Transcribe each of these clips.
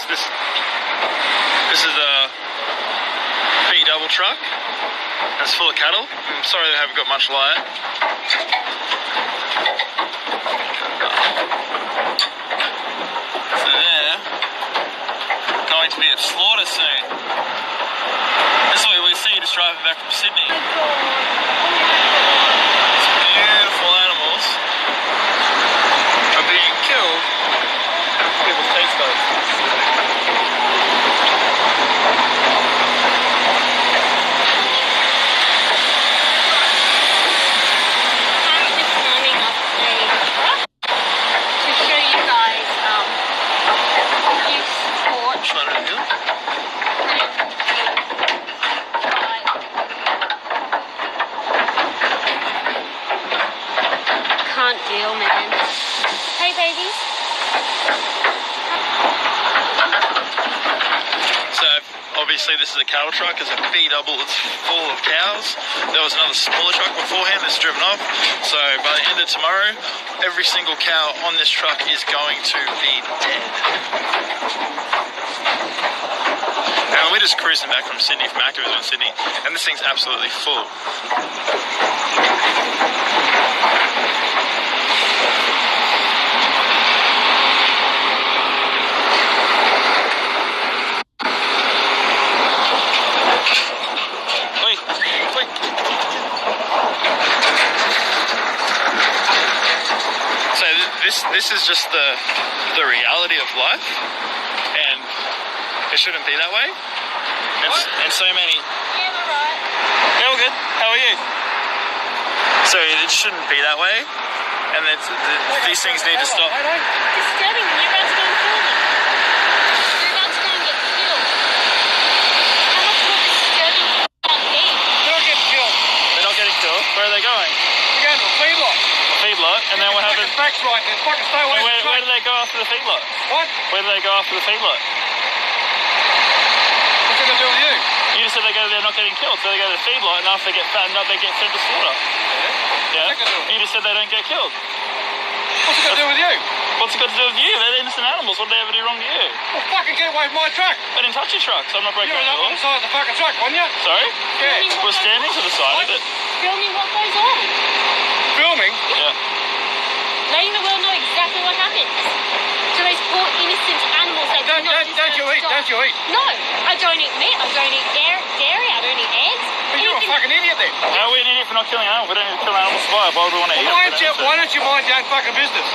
This is a B double truck. It's full of cattle. I'm sorry they haven't got much light. So they're going to be at slaughter soon. This is what we see just driving back from Sydney. These beautiful animals are being killed with people's taste buds. Can't deal, man. Hey, babies. So obviously this is a cattle truck. It's a B double. It's full of cows. There was another smaller truck beforehand that's driven off. So by the end of tomorrow, every single cow on this truck is going to be dead. And we're just cruising back from Sydney, from activism in Sydney, and this thing's absolutely full. So this is just the reality of life, and it shouldn't be that way. And so many. Yeah, we're right. Yeah, all good. How are you? So it shouldn't be that way, and these things need to stop. Disturbing them. You're about to go and kill them. You're about to go and get killed. How much more disturbing can that be? They're not getting killed. They're not getting killed. Where are they going? They're going to a feedlot. A feedlot, and then what happens? Facts right there. Fucking stay away from the Where truck. do they go after the feedlot? What? Where do they go after the feedlot? What's it going to do with you? You just said they're not getting killed, so they go to the feedlot, and after they get fattened up, they get sent to slaughter. Yeah? You just said they don't get killed. What's it got to do with you? What's it got to do with you? They're innocent animals. What did they ever do wrong to you? Well, fucking get away from my truck. I didn't touch your truck, so I'm not breaking You were the up on the law. side of the fucking truck, weren't you? Sorry? Yeah. We're standing to the side of it. Filming what goes on. Filming? Yeah. Letting the world know exactly what happens to those poor innocent animals that Don't you eat? Don't you eat? No, I don't eat meat. I don't eat dairy. I don't eat eggs. But you're a fucking idiot then. How are we an idiot for not killing animals? We don't need to kill animals to survive. Why would we want to eat them? Why don't you mind your own fucking business?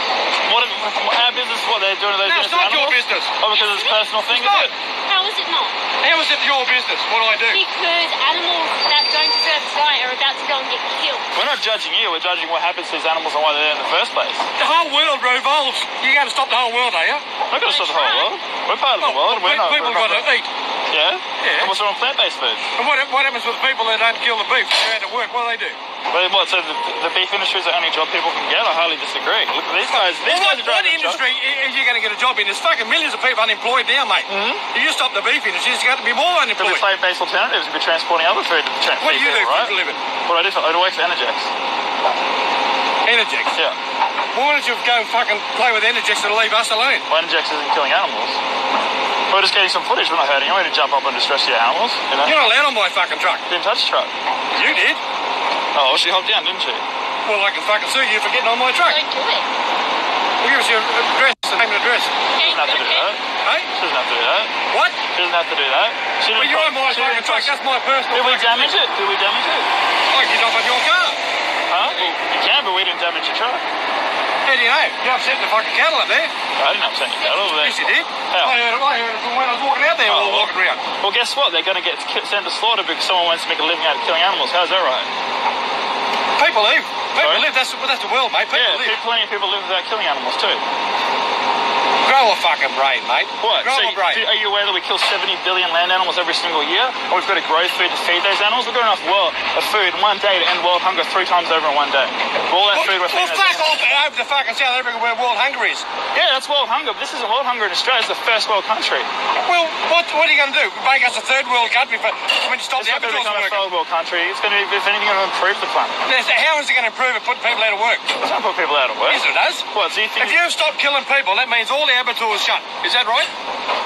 Our business is what they're doing to those No, it's innocent not your animals? business. Oh, because it's a personal thing, It's is not. it? How is it not? How is it your business? What do I do? Because animals that don't deserve to die are about to go and get killed. We're not judging you. We're judging what happens to these animals and why they're there in the first place. The whole world revolves. You're going to stop the whole world, are you? We're not going to stop the whole world. We're part of the world. We're not. People we're got not to eat. Yeah? Yeah. And what's wrong with plant-based food? And what happens with the people that don't kill the beef? They're out to work. What do they do? Well, what, so the beef industry is the only job people can get? I highly disagree. Look at these guys. These guys are What driving industry are you going to get a job in? There's fucking millions of people unemployed now, mate. If you stop the beef industry, there's going to be more There'll unemployed. be plant-based alternatives. We'll be transporting other food to the What do you do right? for a living? What do I do? I work for Energex. Energex. Yeah. Why don't you go and fucking play with Energex and leave us alone? Well, Energex isn't killing animals. We're just getting some footage. We're not hurting you. We didn't jump up and distress your animals. You know? You're not allowed on my fucking truck. Didn't touch the truck. You did. Oh, she hopped down, didn't she? Well, I can fucking sue you for getting on my truck. Don't do it. Well, give us your address, the name and address. Okay, She doesn't have to do that. Hey? She doesn't have to do that. What? She doesn't have to do that. She Well, didn't you're on my she fucking didn't truck. touch- That's my personal Did we fucking damage thing. it? Did we damage it? I can jump on your car. Huh? Well, you can, but we didn't damage your truck. How do you know? You upset the fucking cattle up there. I didn't upset your cattle. Yes, you did. How? I heard it from when I was walking out there Oh, walking around. Well, guess what? They're going to get sent to slaughter because someone wants to make a living out of killing animals. How's that right? People live. People Sorry? live. That's the world, mate. People Yeah, live. plenty of people live without killing animals too. Grow a fucking brain, mate. What? Grow So a brain. are you aware that we kill 70 billion land animals every single year? And we've got to grow food to feed those animals? We've got enough of food in one day to end world hunger 3 times over in one day. All that food we're Well, feeding fuck those off over the fucking South Africa where world hunger is. Yeah, that's world hunger. This isn't world hunger in Australia. It's the first world country. Well, what are you going to do? Make us a third world country for when you stop It's the not going to abattoirs become from a working? third world country. It's going to, if anything, going to improve the planet. How is it going to improve it putting people out of work? It's not put people out of work. Yes, it does. What, so you think... If you stop killing people, that means all the abattoirs shut. Is that right?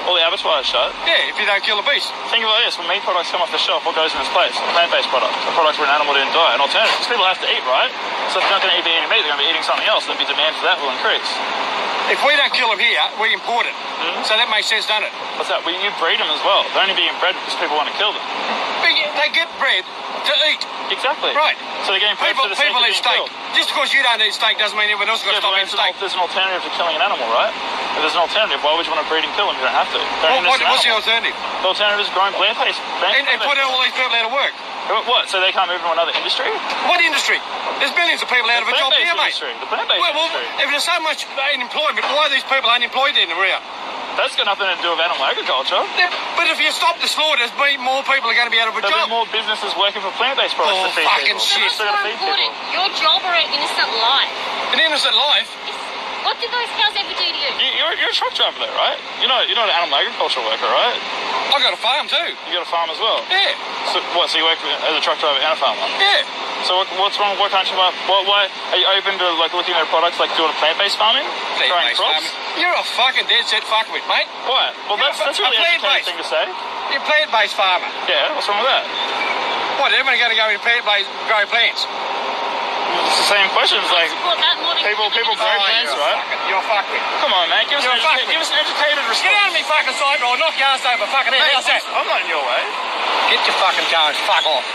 All the abattoirs shut. Yeah, if you don't kill a beast. Think about this, when meat products come off the shelf, what goes in its place? A plant-based product. A product where an animal didn't die. An alternative. Because people have to eat, right? So if they're not going to be eating meat, they're going to be eating something else. Then the demand for that will increase. If we don't kill them here, we import it. So that makes sense, doesn't it? What's that? Well, you breed them as well. They're only being bred because people want to kill them. But they get bred to eat. Exactly. Right. So they're getting bred People, for the sake people of eat being steak. killed. Just because you don't eat steak doesn't mean everyone else has got to stop eating steak. There's an alternative to killing an animal, right? If there's an alternative, why would you want to breed and kill them? You don't have to. What's the alternative? The alternative is growing plant-based. And put all these people out of work. What? So they can't move into another industry? What industry? There's millions of people out of a job here, mate. The plant-based Well, industry. if there's so much unemployment, why are these people unemployed in the rear? That's got nothing to do with animal agriculture. But if you stop the slaughters, more people are going to be out of a There'll job. be more businesses working for plant-based products to feed fucking people. shit. That's Still gotta more feed important. people. Your job or an innocent life. An innocent life. What did those cows ever do to you? You're a truck driver though, right? You're not an animal agriculture worker, right? I got a farm too. You got a farm as well. Yeah. So what? So you work as a truck driver and a farmer? Yeah. So what's wrong? What can't you? Why are you open to like looking at products like doing a plant-based farming, growing Plant-based crops? farming. You're a fucking dead set fuckwit, mate. Why? Well, You're that's a really an educated plant-based. thing to say. You're a plant-based farmer. Yeah. What's wrong with that? What? Everyone's going to go in plant-based, grow plants. It's the same questions. Like Well, that more than people grow plants, right? You're a fuckwit. Come on, man. Give us You're a fuckwit. give us an educated response. Get out of me fucking side, or I'll knock your ass over fucking head. Mate, How's that? I'm not in your way. Get your fucking car and fuck off.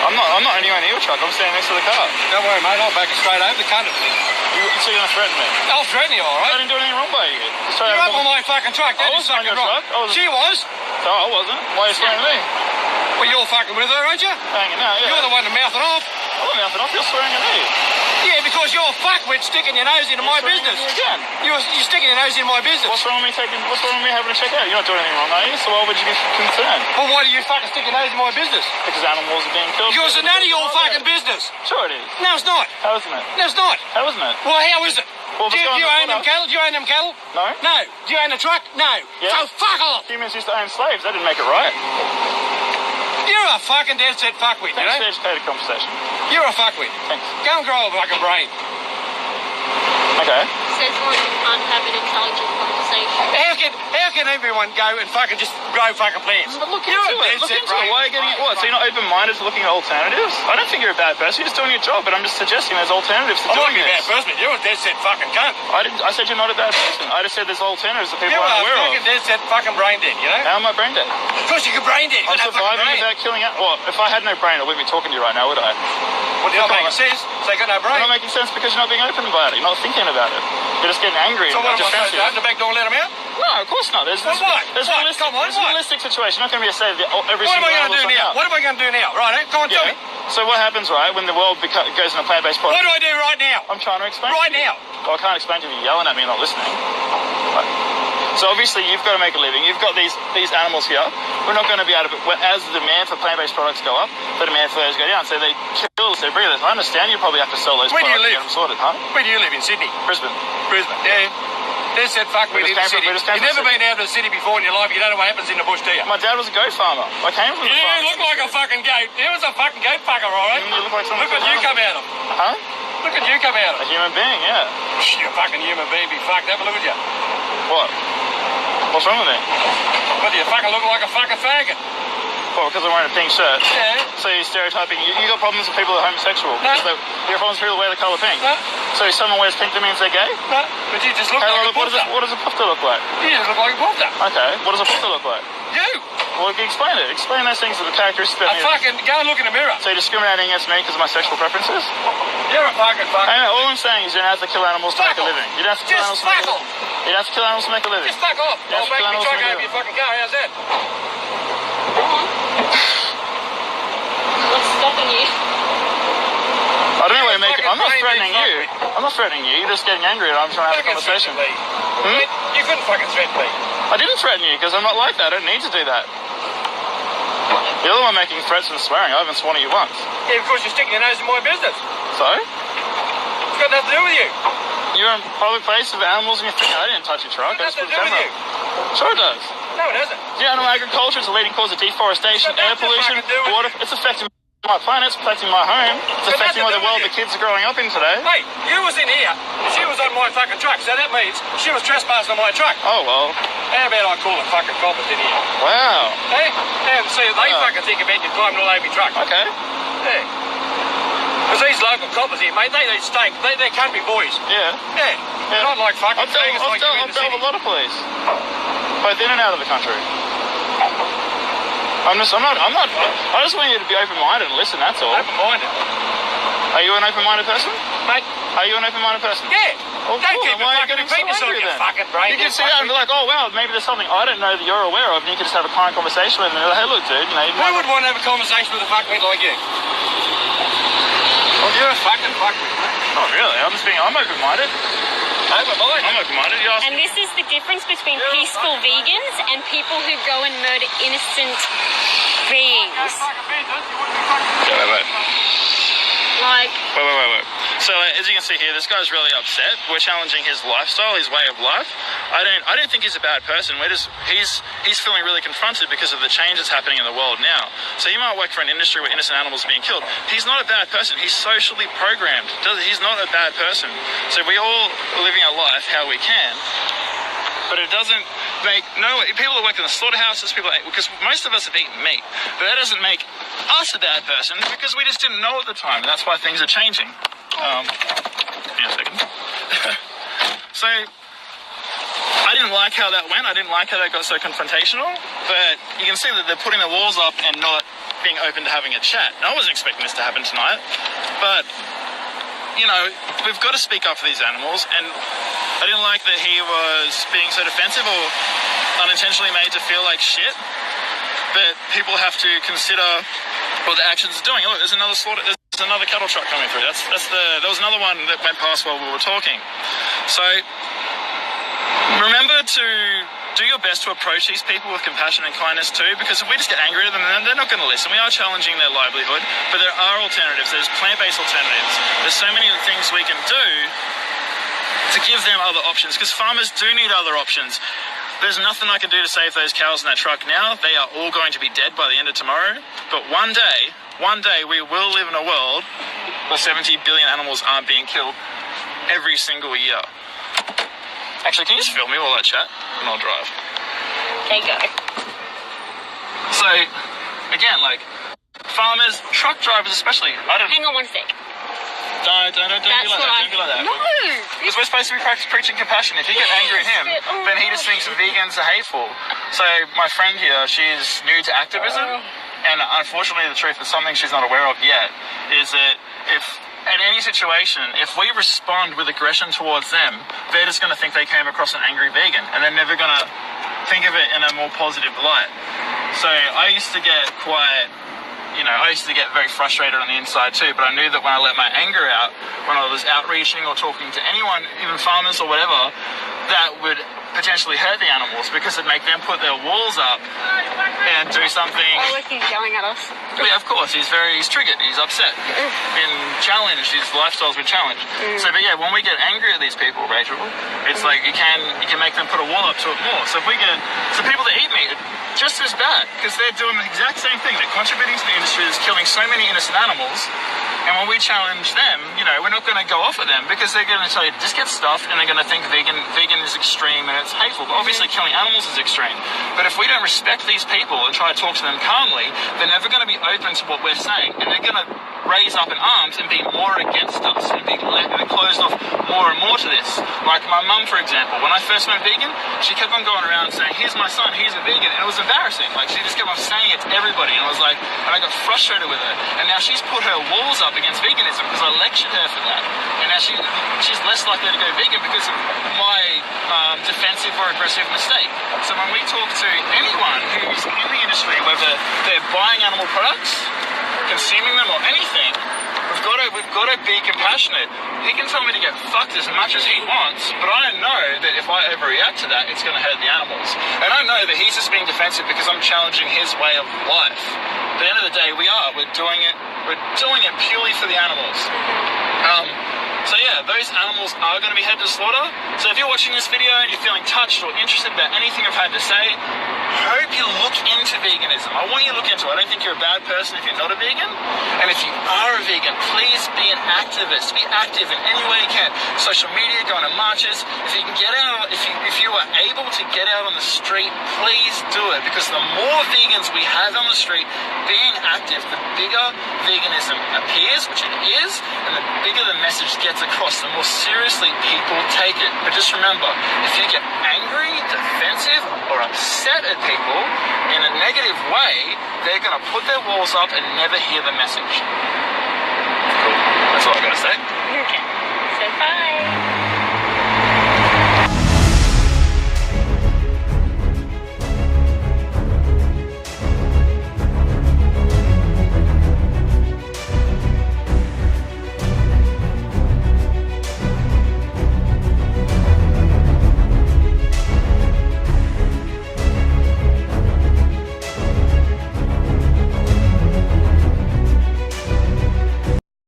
I'm not anywhere near your truck. I'm standing next to the car. Don't worry, mate. I'll back it straight over the cunt. So you're gonna threaten me? I'll threaten you, all I right? didn't do anything wrong by you. You're up on my fucking truck. I That is wasn't on fucking your wrong. truck. She was. No, I wasn't. Why are you swearing at me? Well, you're fucking with her, aren't you? Hanging out, yeah. You're the one to mouth it off. I'm not mouthing off. You're swearing at me. Yeah, because you're a fuckwit sticking your nose into my Swearing at business. me again. You're sticking your nose in my business. What's wrong with me having to check out? You're not doing anything wrong, are you? So why would you be concerned? Well, why do you fucking stick your nose in my business? Because animals are being killed. Because it's none of your fucking business. Sure it is. No, it's not. How isn't it? No, it's not. How isn't it? Well, how is it? Well, Do you what's going own on them with cattle? Do you own them cattle? No. No. Do you own the truck? No. Yeah. So fuck off. Humans used to own slaves. That didn't make it right. You're a fucking dead set fuckwit, you Thanks for know? educated conversation. You're a fuckwit. Thanks. Go and grow a fucking brain. Okay. Says one you can't have an intelligent conversation. How can everyone go and fucking just grow fucking plants? But look You're into a it. dead Look set into it. brain. Why are you getting what? So you're not open-minded to looking at alternatives? I don't think you're a bad person. You're just doing your job. But I'm just suggesting there's alternatives to I doing might be a bad this. person, but you're a dead set fucking cunt. I said you're not a bad person. I just said there's alternatives that people You're aren't a aware fucking of. dead set fucking brain dead, you know? How am I brain dead? Because you could brain dead. You I'm don't have fucking surviving brain. without killing it. Well, if I had no brain, I wouldn't be talking to you right now, would I? Well, you're not making sense. So you got no It's brain. not making sense because you're not being open about it. You're not thinking about it. You're just getting angry So and what am I supposed to defensive. open the back door and let them out? No, of course not. There's Well, what? There's What? realistic, Come on, there's what? realistic situation. Not going to be a say that every What am single I going to do animal's now? on What am I going to do now? Right, come on, tell me. So what happens, right, when the world goes in a plant-based What product? do I do right now? I'm trying to explain. Right now. Well, I can't explain to you. You're yelling at me and not listening. Right. So obviously you've got to make a living. You've got these animals here. We're not going to be able to, as the demand for plant-based products go up, the demand for those go down. So they kill us, they bring us. I understand you probably have to sell those Where do you products to live? get them sorted, huh? Where do you live? In Sydney? Brisbane. Brisbane. Yeah. They said fuck We we just live in came the city. from- we just came You've from never Sydney. been out of the city before in your life. You don't know what happens in the bush, do you? My dad was a goat farmer. I came from the farm. You look like a fucking goat. You was a fucking goat fucker, all right? You look like someone Look what you come out of. Huh? Look what you come out A of. human being, yeah. You're a fucking human being. Be fucked up. Look at you. What? What's wrong with me? What do you fucking look like a fucking faggot? Well, because I'm wearing a pink shirt. Yeah. So you're stereotyping. You got problems with people that are homosexual. No. Because you got problems with people that wear the colour pink. No. So if someone wears pink, that means they're gay? No. But you just look Hey, like a what puffer. does a puffer look like? You just look like a puffer. Okay, what does a puffer look like? You. Well, explain it. Explain those things that the characteristics that A fucking go and look in the mirror. So you're discriminating against me because of my sexual preferences? You're a fucking fucker. I know, all I'm saying is you don't have to kill animals to make a Fuck off. living. You don't have to kill animals Just to make a fuck living. You don't have to kill animals to make a living. Just fuck off. Yes, I'll make me animals truck make over it. your fucking car. How's that? What's stopping you? I don't know where you're making. I'm not Fucking threatening brain you. dead I'm not threatening you. You're just getting angry and I'm trying to have a Fucking conversation. threaten me. You couldn't fucking threaten me. I didn't threaten you because I'm not like that. I don't need to do that. You're the one making threats and swearing. I haven't sworn at you once. Yeah, of course you're sticking your nose in my business. So? It's got nothing to do with you. You're in public place with animals and you're thinking, I didn't touch your truck. I It's just got put nothing the to do with camera. you. Sure it does. No, it doesn't. Yeah, animal agriculture is a leading cause of deforestation, It's got air nothing pollution, fucking to do with water. you. It's affecting my planet, it's protecting my home, it's But affecting nothing the to do world with the kids are growing up in today. Hey, you was in here. She was on my fucking truck, so that means she was trespassing on my truck. Oh, well. How about I call the fucking coppers in here? Wow. Hey? And see, they fucking think about you climbing all over my truck. Okay. Yeah. Because these local coppers here, mate, they stink. They're country boys. Yeah. Yeah. Not like fucking I've dealt faggots like you in with the city. a lot of police. Both in and out of the country. I just want you to be open-minded and listen, that's all. Open-minded. Are you an open-minded person? Mate, Are you an open-minded person? yeah. Well, Don't cool, keep then why are you fucking getting so repeating yourself, angry you then? fucking brain. You can sit down and be like, oh, wow, maybe there's something I don't know that you're aware of, and you can just have a kind conversation with them and be like, hey, look, dude, you know... Who would want to have a conversation with a fuckmeat like you? Well, you're a fucking fuckmeat, mate. Not really, I'm open-minded. Open-minded? I'm open-minded, you ask And me. this is the difference between peaceful vegans and people who go and murder innocent beings. Wait. Like, Wait. So, as you can see here, this guy's really upset. We're challenging his lifestyle, his way of life. I don't think he's a bad person. He's feeling really confronted because of the change that's happening in the world now. So he might work for an industry where innocent animals are being killed. He's not a bad person. He's socially programmed. He's not a bad person. So we all are living our life how we can. But it doesn't make people that work in the slaughterhouses, because most of us have eaten meat, but that doesn't make us a bad person because we just didn't know at the time, and that's why things are changing. Give me a second. So I didn't like how that went. I didn't like how that got so confrontational, but you can see that they're putting the walls up and not being open to having a chat. And I wasn't expecting this to happen tonight, but you know, we've got to speak up for these animals, and I didn't like that he was being so defensive or unintentionally made to feel like shit. But people have to consider what the actions are doing. Look, there's another cattle truck coming through. There was another one that went past while we were talking. So remember to do your best to approach these people with compassion and kindness too, because if we just get angry at them, then they're not going to listen. We are challenging their livelihood, but there are alternatives. There's plant-based alternatives. There's so many things we can do to give them other options, because farmers do need other options. There's nothing I can do to save those cows in that truck now. They are all going to be dead by the end of tomorrow. But one day we will live in a world where 70 billion animals aren't being killed every single year. Actually, can you just film me while I chat? And I'll drive. there you go. So, again, like, farmers, truck drivers especially, Hang on one sec. Don't be like that. No! Because we're supposed to be preaching compassion. If you get angry at him, then he just thinks vegans are hateful. So my friend here, she's new to activism, and unfortunately the truth is something she's not aware of yet, is that if in any situation, if we respond with aggression towards them, they're just going to think they came across an angry vegan, and they're never going to think of it in a more positive light. So I used to get very frustrated on the inside too, but I knew that when I let my anger out, when I was outreaching or talking to anyone, even farmers or whatever, that would potentially hurt the animals because it'd make them put their walls up and do something. Oh, look, he's yelling at us. Yeah, of course, he's triggered, he's upset, been challenged, his lifestyle's been challenged. So, but yeah, when we get angry at these people, Rachel, it's like you can make them put a wall up to it more. So people that eat meat, just as bad, because they're doing the exact same thing. They're contributing to the industry that's killing so many innocent animals. And when we challenge them, we're not going to go off at them because they're going to tell you, just get stuffed, and they're going to think vegan is extreme and it's hateful. But obviously killing animals is extreme. But if we don't respect these people and try to talk to them calmly, they're never going to be open to what we're saying. And they're going to raise up in arms and be more against us and be closed off more and more to this. Like my mum, for example, when I first went vegan, she kept on going around saying, here's my son, he's a vegan. And it was embarrassing. Like, she just kept on saying it to everybody. And I got frustrated with her. And now she's put her walls up against veganism because I lectured her for that. And now she's less likely to go vegan because of my defensive or aggressive mistake. So when we talk to anyone who's in the industry, whether they're buying animal products, consuming them or anything, we've got to be compassionate. He can tell me to get fucked as much as he wants, but I know that if I overreact to that, it's going to hurt the animals. And I know that he's just being defensive because I'm challenging his way of life. At the end of the day, we're doing it purely for the animals. So yeah, those animals are going to be headed to slaughter. So if you're watching this video and you're feeling touched or interested about anything I've had to say, hope you look into veganism. I want you to look into it. I don't think you're a bad person if you're not a vegan. And if you are a vegan, please be an activist. Be active in any way you can. Social media, going to marches. If you can get out, if you are able to get out on the street, please do it. Because the more vegans we have on the street being active, the bigger veganism appears, which it is, and the bigger the message gets across, the more seriously people take it. But just remember, if you get angry, defensive, or upset at people in a negative way, they're going to put their walls up and never hear the message. Cool. That's all I got to say.